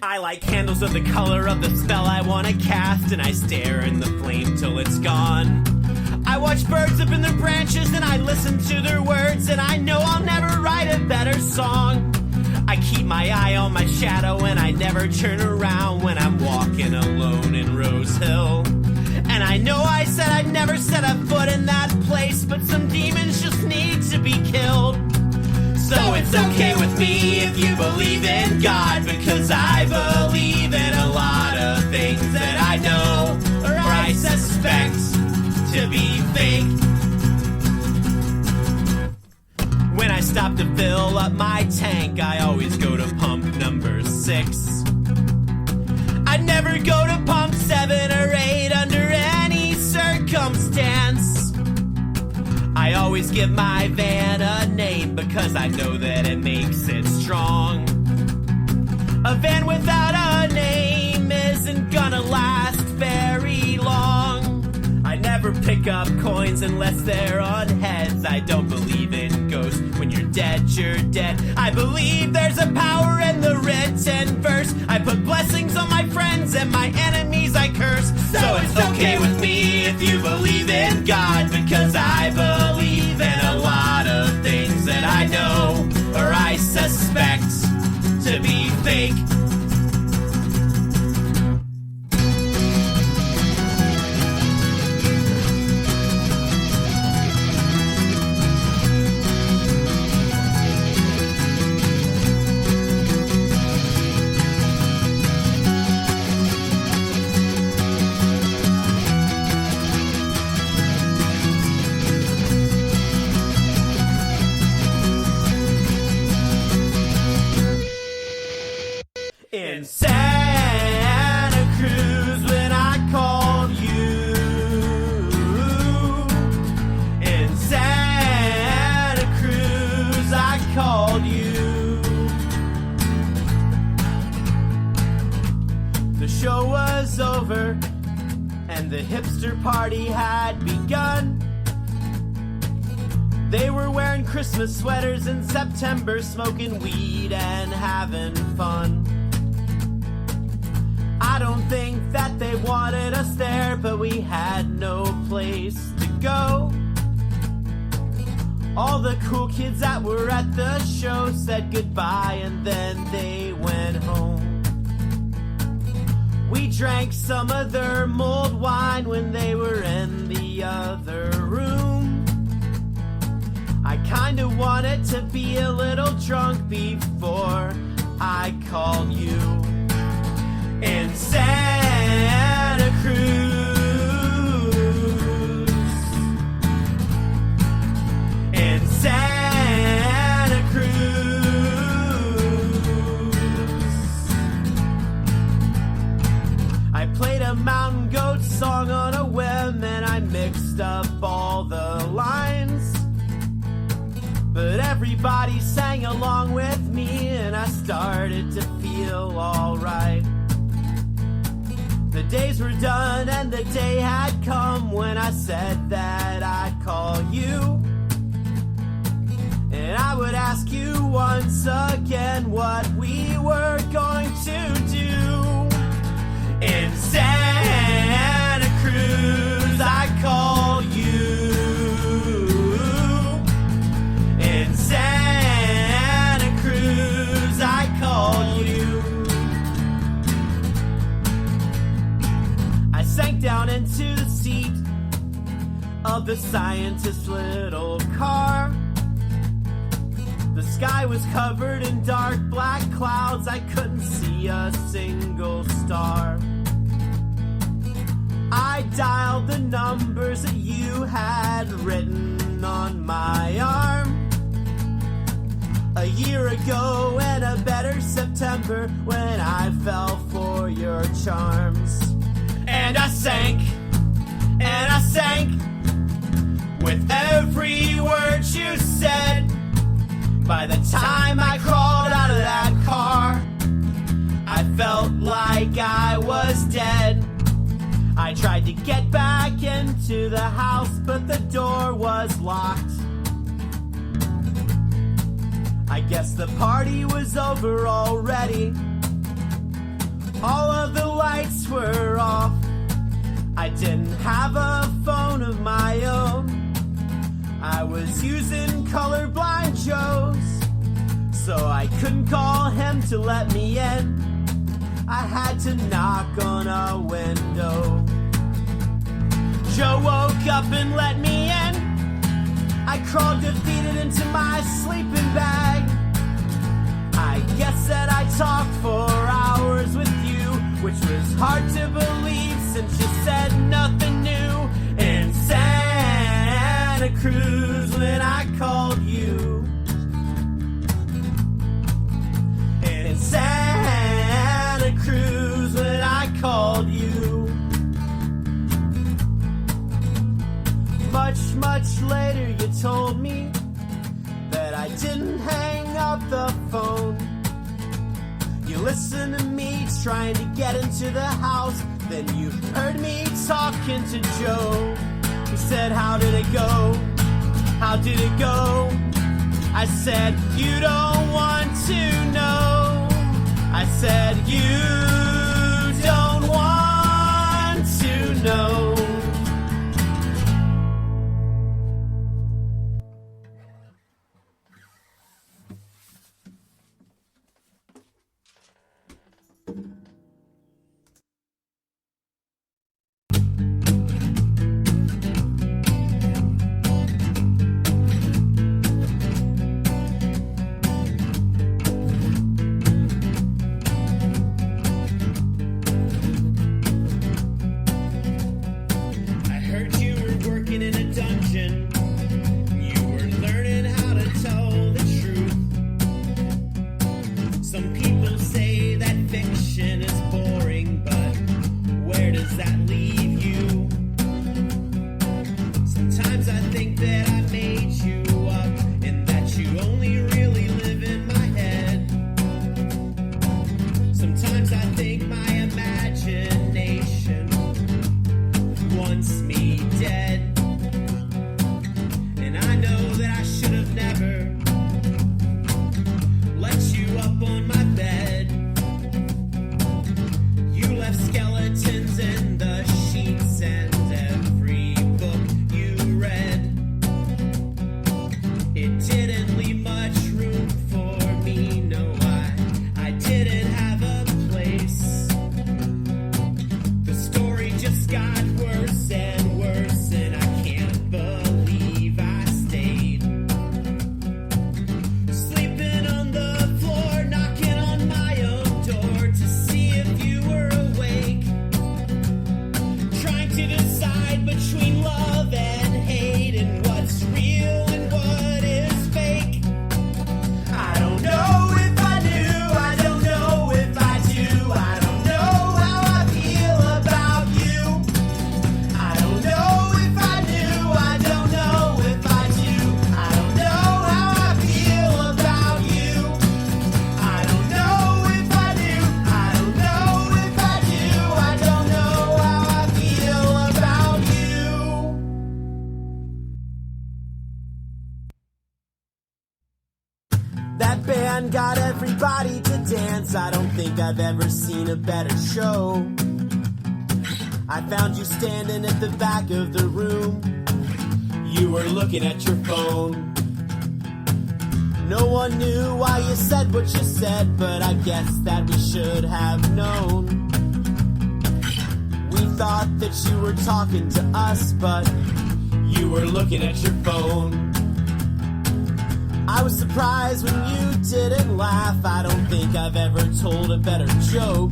I light candles of the color of the spell I want to cast, and I stare in the flame till it's gone. I watch birds up in the branches and I listen to their words, and I know I'll never write a better song. I keep my eye on my shadow and I never turn around when I'm walking alone in Rose Hill. And I know I said I'd never set a foot in that place, but some demons just need to be killed. So it's okay with me if you believe in God, because I believe in a lot of things that I know or I suspect to be fake. When I stop to fill up my tank, I always go to pump number 6. I'd never go to pump 7 or 8 under any circumstance. I always give my van a name because I know that it makes it strong. A van without a name isn't gonna last very long. I never pick up coins unless they're on heads. I don't believe in ghosts. When you're dead, you're dead. I believe there's a power in the written verse. I put blessings on my friends and my enemies I curse. So it's okay with me if you believe in God, because I believe in a lot of things that I know or I suspect to be fake. In Santa Cruz when I called you. In Santa Cruz I called you. The show was over and the hipster party had begun. They were wearing Christmas sweaters in September, smoking weed and having fun. I don't think that they wanted us there, but we had no place to go. All the cool kids that were at the show said goodbye and then they went home. We drank some of their mulled wine when they were in the other room. I kinda wanted to be a little drunk before I called you. In Santa Cruz. In Santa Cruz. I played a mountain goat song on a whim and I mixed up all the lines. But everybody sang along with me and I started to feel alright. The days were done and the day had come when I said that I'd call you. And I would ask you once again what we were going to do. In Santa Cruz I call you. In Santa Cruz I call you. I sank down into the seat of the scientist's little car. The sky was covered in dark black clouds. I couldn't see a single star. I dialed the numbers that you had written on my arm. A year ago and a better September when I fell for your charms. And I sank, and I sank with every word you said. By the time I crawled out of that car, I felt like I was dead. I tried to get back into the house, but the door was locked. I guess the party was over already. All of the lights were off. I didn't have a phone of my own. I was using colorblind Joe's, so I couldn't call him to let me in. I had to knock on a window. Joe woke up and let me in. I crawled defeated into my sleeping bag. I guess that I talked for hours with you, which was hard to believe since you said nothing new. In Santa Cruz when I called you. In Santa Cruz when I called you. Much later you told me that I didn't hang up the phone. You listened to me trying to get into the house. Then you heard me talking to Joe. He said, how did it go? How did it go? I said, you don't want to know. I said, you don't want to know. That band got everybody to dance. I don't think I've ever seen a better show. I found you standing at the back of the room. You were looking at your phone. No one knew why you said what you said, but I guess that we should have known. We thought that you were talking to us, but you were looking at your phone. I was surprised when you didn't laugh. I don't think I've ever told a better joke.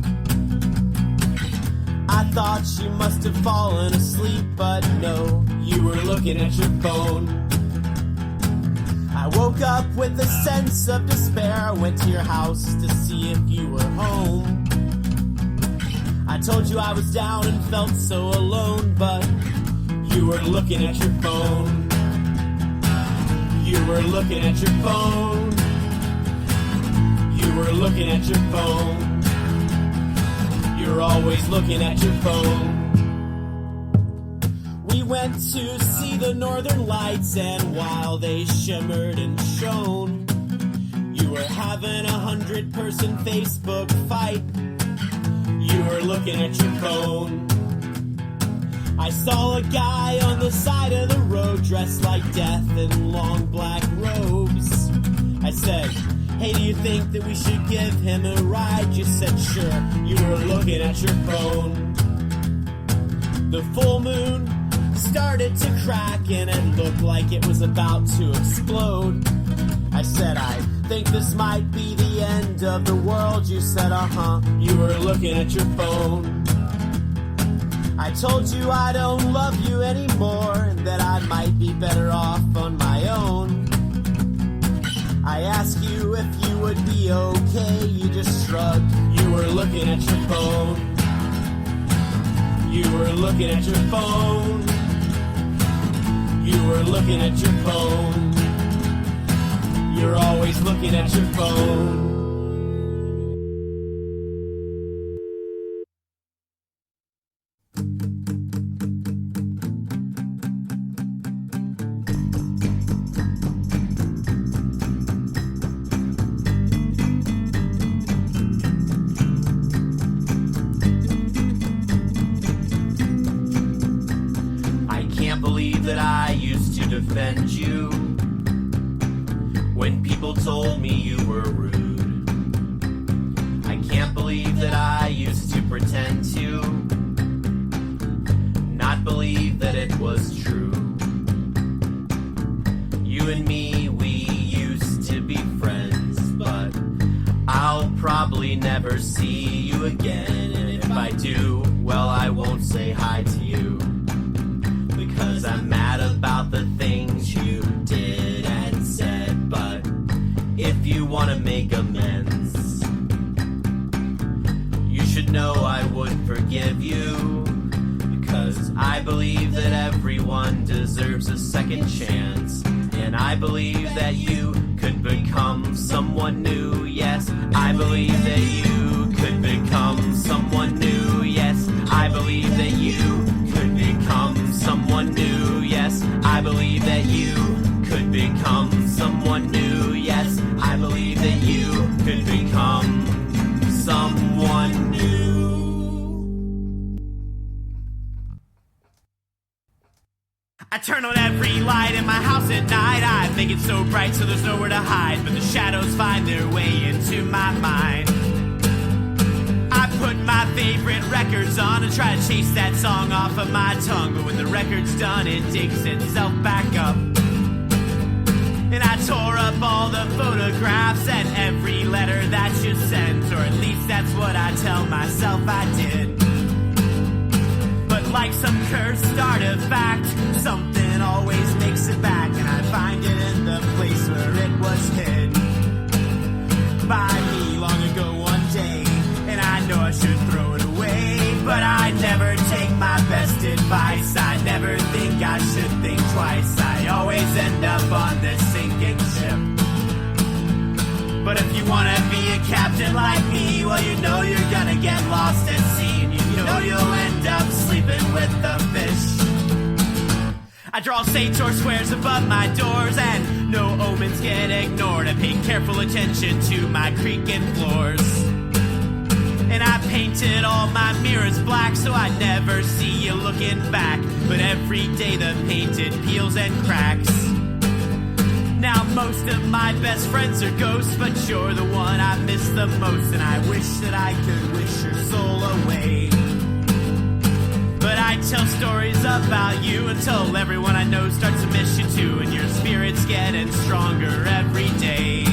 I thought you must have fallen asleep, but no, you were looking at your phone. I woke up with a sense of despair. Went to your house to see if you were home. I told you I was down and felt so alone, but you were looking at your phone. You were looking at your phone. You were looking at your phone. You're always looking at your phone. We went to see the northern lights, and while they shimmered and shone, you were having a 100-person Facebook fight. You were looking at your phone. I saw a guy on the side of the road dressed like death in long black robes. I said, hey, do you think that we should give him a ride? You said, sure. You were looking at your phone. The full moon started to crack and it looked like it was about to explode. I said, I think this might be the end of the world. You said, uh-huh. You were looking at your phone. I told you I don't love you anymore and that I might be better off on my own. I asked you if you would be okay. You just shrugged. You were looking at your phone. You were looking at your phone. You were looking at your phone. You're always looking at your phone. That I used to defend you when people told me you were rude. I can't believe that I used to pretend to not believe that it was true. You and me, we used to be friends, but I'll probably never see you again. And if I do, well, I won't say hi to you. Because I'm mad about the things you did and said. But if you want to make amends, you should know I would forgive you. Because I believe that everyone deserves a second chance. And I believe that you could become someone new. Yes, I believe that you could become someone new. Yes, I believe that you could become someone new. Yes, I believe that you could become someone new. Yes, I believe that you could become someone new. I turn on every light in my house at night. I think it's so bright so there's nowhere to hide, but the shadows find their way into my mind. I put my favorite records on and try to chase that song off of my tongue, but when the record's done, it digs itself back up. And I tore up all the photographs and every letter that you sent, or at least that's what I tell myself I did. But like some cursed artifact, something always makes it back, and I find it in the place where it was hid by me long ago one day. And I know I should throw it away, but I never take my best advice. I never think I should think twice. I always end up on this sinking ship. But if you wanna be a captain like me, well, you know you're gonna get lost at sea, and you know you'll end up sleeping with the fish. I draw sator squares above my doors, and no omens get ignored. I pay careful attention to my creaking floors. And I painted all my mirrors black so I never see you looking back. But every day the painted peels and cracks. Now most of my best friends are ghosts, but you're the one I miss the most. And I wish that I could wish your soul away. But I tell stories about you until everyone I know starts to miss you too. And your spirit's getting stronger every day.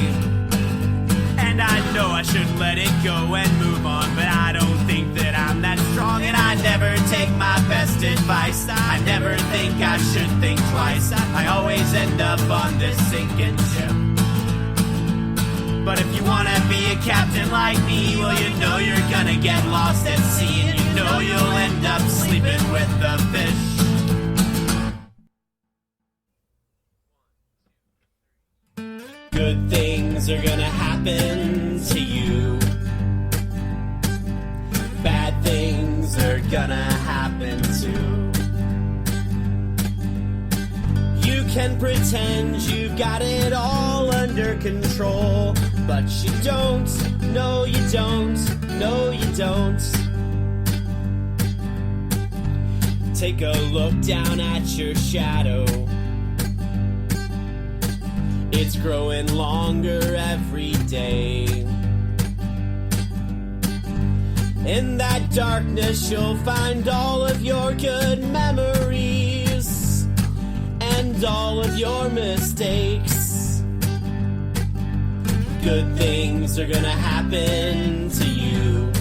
And I know I should let it go and move on, but I don't think that I'm that strong. And I never take my best advice. I never think I should think twice. I always end up on this sinking ship. But if you wanna be a captain like me, well, you know you're gonna get lost at sea, and you know you'll end up sleeping with the fish. Good things are gonna happen to you. Bad things are gonna happen too. You can pretend you've got it all under control, but you don't, no you don't, no you don't. Take a look down at your shadow. It's growing longer every day. In that darkness you'll find all of your good memories and all of your mistakes. Good things are gonna happen to you.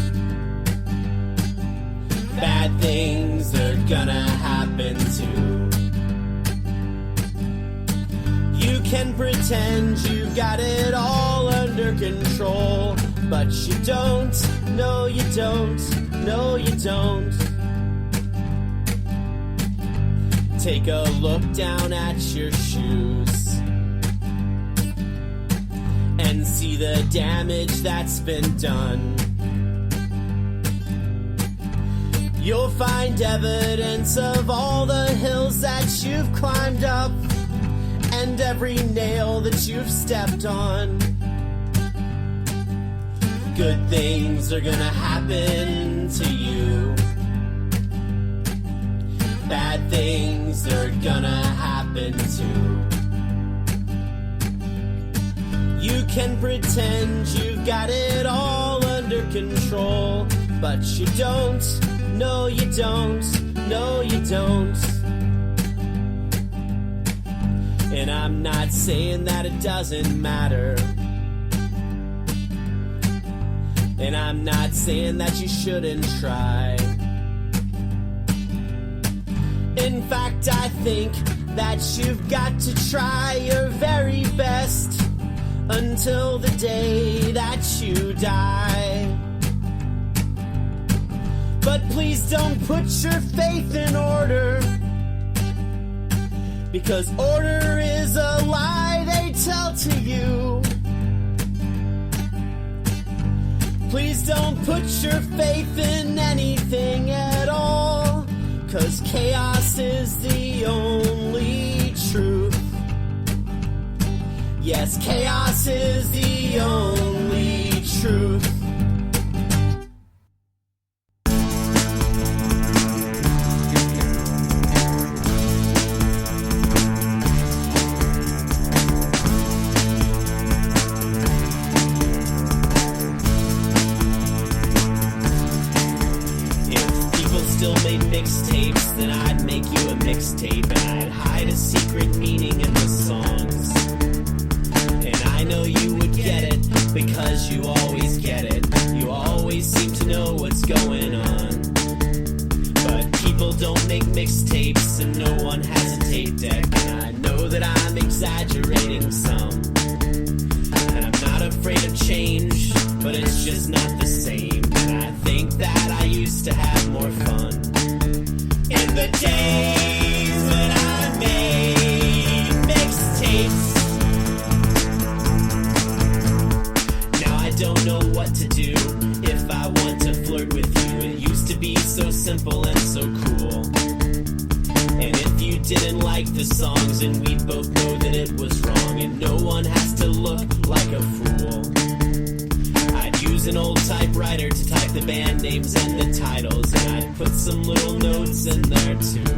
Bad things are gonna happen too. You can pretend you got it all under control, but you don't, no you don't, no you don't. Take a look down at your shoes and see the damage that's been done. You'll find evidence of all the hills that you've climbed up and every nail that you've stepped on. Good things are gonna happen to you. Bad things are gonna happen too. You can pretend you've got it all under control, but you don't, no you don't, no you don't. And I'm not saying that it doesn't matter. And I'm not saying that you shouldn't try. In fact, I think that you've got to try your very best until the day that you die. But please don't put your faith in order, because order is a lie they tell to you. Please don't put your faith in anything at all, 'cause chaos is the only truth. Yes, chaos is the only truth. Mixtapes, then I'd make you a mixtape, and I'd hide a secret meaning in the songs. And I know you would get it, because you always get it. You always seem to know what's going on. But people don't make mixtapes, and no one has a tape deck. And I know that I'm exaggerating some, and I'm not afraid of change, but it's just not the same. And I think that I used to have more fun in the days when I made mixtapes. Now I don't know what to do if I want to flirt with you. It used to be so simple and so cool. And if you didn't like the songs, then we'd both know that it was wrong. And no one has to look like a fool. I'd use an old typewriter to type the band names and the titles, and I'd put some little notes in there too.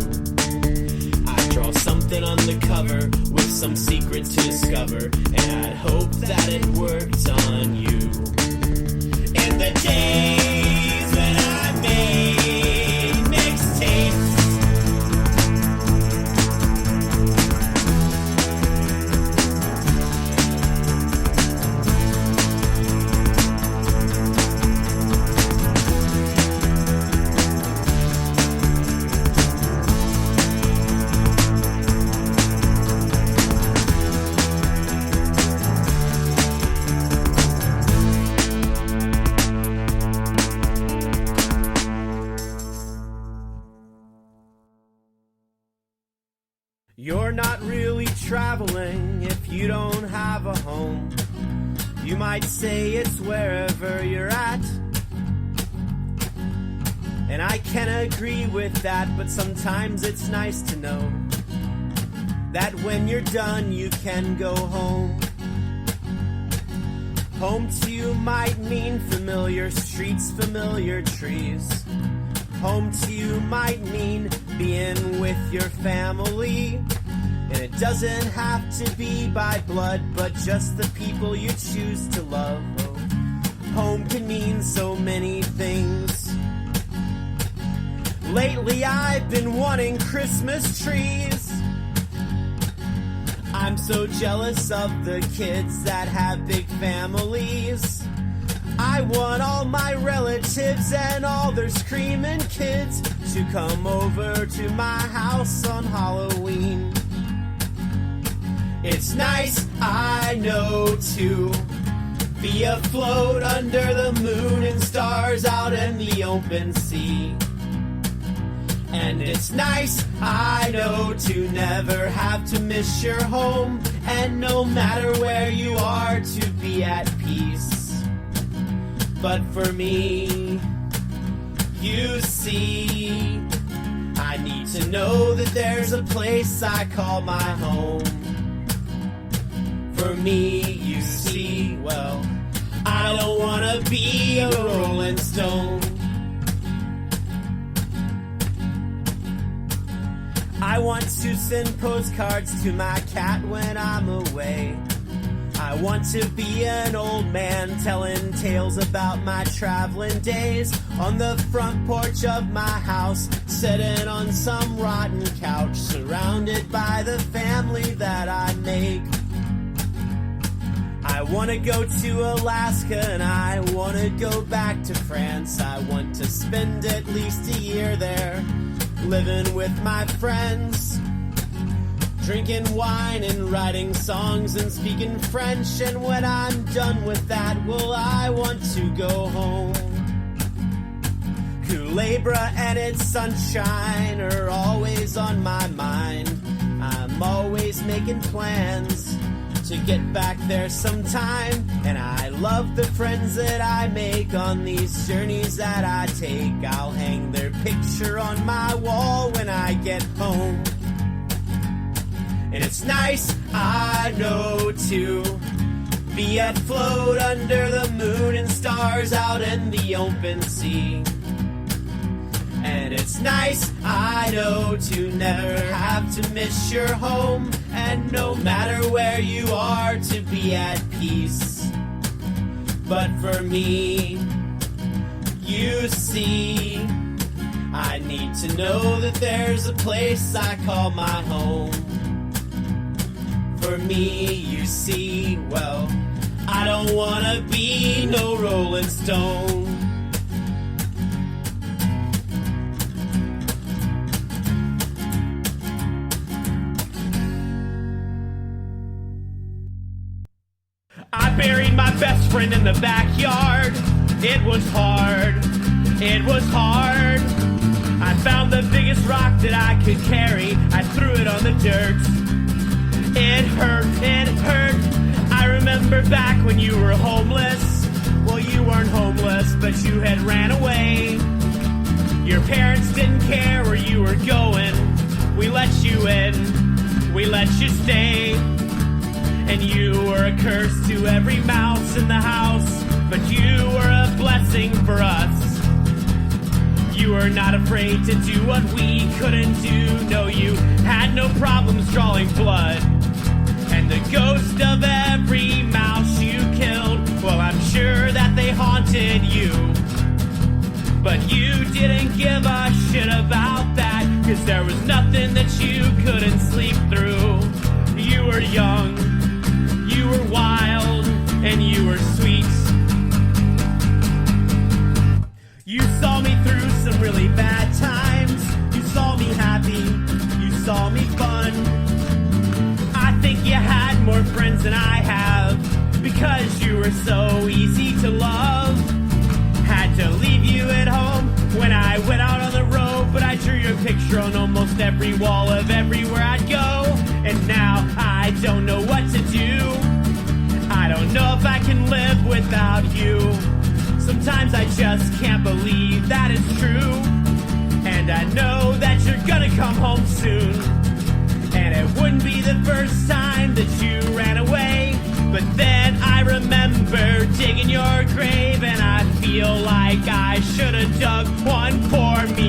I'd draw something on the cover with some secret to discover, and I'd hope that it worked on you. In the days when I made mixtapes, you're not really traveling if you don't have a home. You might say it's wherever you're at, and I can agree with that, but sometimes it's nice to know that when you're done you can go home. Home to you might mean familiar streets, familiar trees, Home to you might mean being with your family. And it doesn't have to be by blood, but just the people you choose to love. Oh, home can mean so many things. Lately I've been wanting Christmas trees. I'm so jealous of the kids that have big families. I want all my relatives and all their screaming kids to come over to my house on Halloween. It's nice, I know, to be afloat under the moon and stars out in the open sea. And it's nice, I know, to never have to miss your home, and no matter where you are, to be at peace. But for me, you see, I need to know that there's a place I call my home. For me, you see, well, I don't wanna be a Rolling Stone. I want to send postcards to my cat when I'm away. I want to be an old man telling tales about my traveling days on the front porch of my house, sitting on some rotten couch, surrounded by the family that I make. I want to go to Alaska and I want to go back to France. I want to spend at least a year there, living with my friends, drinking wine and writing songs and speaking French. And when I'm done with that, well, I want to go home. Culebra and its sunshine are always on my mind. I'm always making plans to get back there sometime. And I love the friends that I make on these journeys that I take. I'll hang their picture on my wall when I get home. And it's nice, I know, to be afloat under the moon and stars out in the open sea. And it's nice, I know, to never have to miss your home, and no matter where you are, to be at peace. But for me, you see, I need to know that there's a place I call my home. For me, you see, well, I don't wanna be no Rolling Stone. I buried my best friend in the backyard. It was hard, it was hard. I found the biggest rock that I could carry. I threw it on the dirt. It hurt, it hurt. I remember back when you were homeless. Well, you weren't homeless, but you had ran away. Your parents didn't care where you were going. We let you in, we let you stay. And you were a curse to every mouse in the house, but you were a blessing for us. You were not afraid to do what we couldn't do. No, you had no problems drawing blood. And the ghost of every mouse you killed, well, I'm sure that they haunted you. But you didn't give a shit about that, 'cause there was nothing that you couldn't sleep through. You were young, you were wild, and you were sweet. You saw me through some really bad times. You saw me happy, you saw me fun. I think you had more friends than I have, because you were so easy to love. Had to leave you at home when I went out on the road, but I drew your picture on almost every wall of everywhere I'd go. And now I don't know what to do. I don't know if I can live without you. Sometimes I just can't believe that it's true. And I know that you're gonna come home soon. And it wouldn't be the first time that you ran away. But then I remember digging your grave, and I feel like I should have dug one for me